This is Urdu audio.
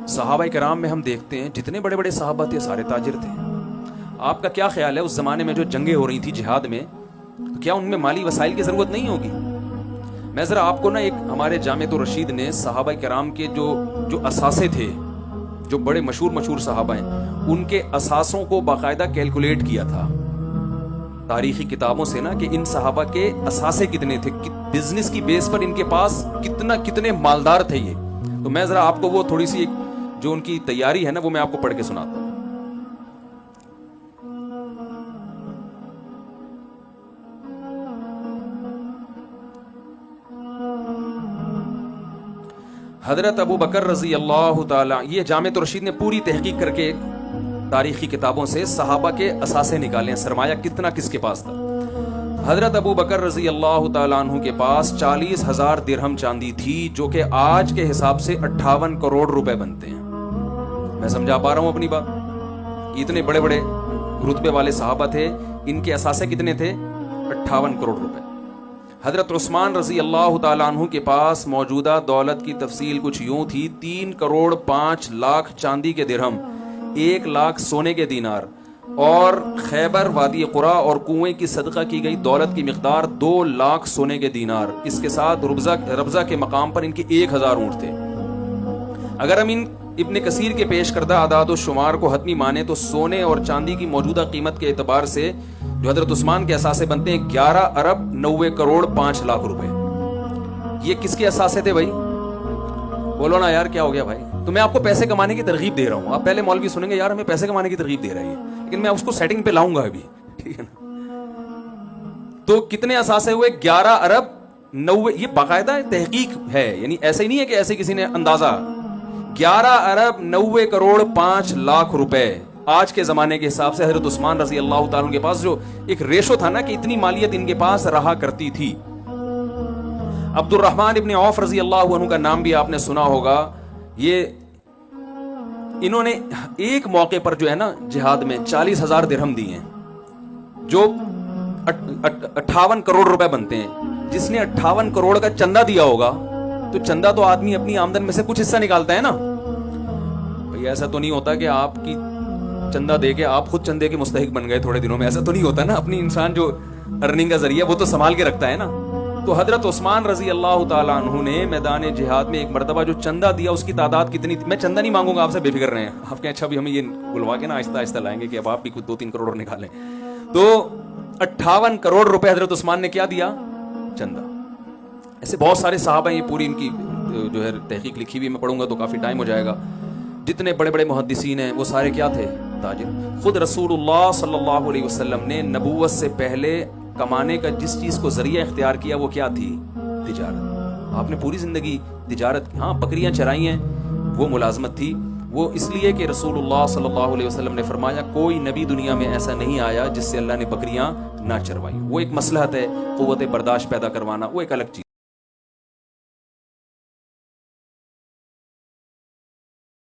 صحابہ کرام میں ہم دیکھتے ہیں جتنے بڑے بڑے صحابہ تھے سارے تاجر تھے. آپ کا کیا خیال ہے اس زمانے میں جو جنگیں ہو رہی تھی جہاد میں, تو کیا ان میں مالی وسائل کی ضرورت نہیں ہوگی؟ میں ذرا آپ کو نا ایک ہمارے جامعۃ الرشید نے صحابہ کرام کے جو اثاثے تھے, جو بڑے مشہور صحابہ ہیں, ان کے اثاثوں کو باقاعدہ کیلکولیٹ کیا تھا تاریخی کتابوں سے نا, کہ ان صحابہ کے اثاثے کتنے تھے, بزنس کی بیس پر ان کے پاس کتنے مالدار تھے یہ. تو میں ذرا آپ کو وہ تھوڑی سی جو ان کی تیاری ہے نا وہ میں آپ کو پڑھ کے سناتا ہوں. حضرت ابو بکر رضی اللہ تعالی, یہ جامعۃ الرشید نے پوری تحقیق کر کے تاریخی کتابوں سے صحابہ کے اثاثے نکالے ہیں, سرمایہ کتنا کس کے پاس تھا. حضرت ابو بکر رضی اللہ تعالیٰ عنہ کے پاس 40,000 درہم چاندی تھی, جو کہ آج کے حساب سے 58 کروڑ روپے بنتے ہیں. میں سمجھا پا رہا ہوں اپنی بات؟ اتنے بڑے بڑے رتبے والے صحابہ تھے, ان کے اثاثے کتنے تھے؟ 58 کروڑ روپے. حضرت عثمان رضی اللہ تعالیٰ عنہ کے پاس موجودہ دولت کی تفصیل کچھ یوں تھی: 3 کروڑ 5 لاکھ چاندی کے درہم, 1 لاکھ سونے کے دینار, اور خیبر, وادی قرا اور کنویں کی صدقہ کی گئی دولت کی مقدار 2 لاکھ سونے کے دینار. اس کے ساتھ ربضہ کے مقام پر ان کے 1000 اونٹ تھے. اگر ہم ان ابن کثیر کے پیش کردہ اعداد و شمار کو حتمی مانے تو سونے اور چاندی کی موجودہ قیمت کے اعتبار سے جو حضرت عثمان کے اثاثے بنتے ہیں 11 ارب 90 کروڑ 5 لاکھ روپے. یہ کس کے اثاثے تھے بھائی؟ بولو نا یار, کیا ہو گیا بھائی؟ تو میں آپ کو پیسے کمانے کی ترغیب دے رہا ہوں. آپ پہلے مولوی سنیں گے یار ہمیں پیسے کمانے کی ترغیب دے رہا ہے, لیکن میں اس کو سیٹنگ پہ لاؤں گا ابھی, ٹھیک ہے نا. تو کتنے اثاثے ہوئے؟ 11 ارب 90. یہ باقاعدہ تحقیق ہے, یعنی ایسے ہی نہیں ہے کہ ایسے کسی نے اندازہ. 11 ارب 90 کروڑ 5 لاکھ روپے آج کے زمانے کے حساب سے حضرت عثمان رضی اللہ تعالیٰ کے پاس جو ایک ریشو تھا نا کہ اتنی مالیت ان کے پاس رہا کرتی تھی. عبد الرحمن ابن عوف رضی اللہ عنہ کا نام بھی آپ نے سنا ہوگا. یہ انہوں نے ایک موقع پر جو ہے نا جہاد میں 40,000 درہم دیے ہیں, جو 58 کروڑ روپے بنتے ہیں. جس نے 58 کروڑ کا چندہ دیا ہوگا تو چندہ تو آدمی اپنی آمدن میں سے کچھ حصہ نکالتا ہے نا بھئی. ایسا تو نہیں ہوتا کہ آپ کی چندہ دے کے آپ خود چندے کے مستحق بن گئے تھوڑے دنوں میں, ایسا تو نہیں ہوتا نا. اپنی انسان جو ارننگ کا ذریعہ وہ تو سنبھال کے رکھتا ہے نا. تو حضرت عثمان رضی اللہ تعالیٰ عنہ نے میدان جہاد میں ایک مرتبہ جو چندہ دیا اس کی تعداد کتنی تھی؟ میں چندہ نہیں مانگوں گا آپ سے, بے فکر رہے ہیں. آپ کہیں اچھا بھی ہمیں یہ بلوا کے نا آہستہ آہستہ لائیں گے کہ اب آپ بھی کچھ 2-3 کروڑ نکالیں. تو 58 کروڑ روپے حضرت عثمان نے کیا دیا؟ چندہ. ایسے بہت سارے صحابہ ہیں, یہ پوری ان کی جو ہے تحقیق لکھی ہوئی, میں پڑھوں گا تو کافی ٹائم ہو جائے گا. جتنے بڑے بڑے محدثین ہیں وہ سارے کیا تھے؟ تاجر. خود رسول اللہ صلی اللہ علیہ وسلم نے نبوت سے پہلے کمانے کا جس چیز کو ذریعہ اختیار کیا وہ کیا تھی؟ تجارت. آپ نے پوری زندگی تجارت کی. ہاں بکریاں چرائی ہیں, وہ ملازمت تھی. وہ اس لیے کہ رسول اللہ صلی اللہ علیہ وسلم نے فرمایا کوئی نبی دنیا میں ایسا نہیں آیا جس سے اللہ نے بکریاں نہ چروائی. وہ ایک مصلحت ہے, قوت برداشت پیدا کروانا, وہ ایک الگ چیز.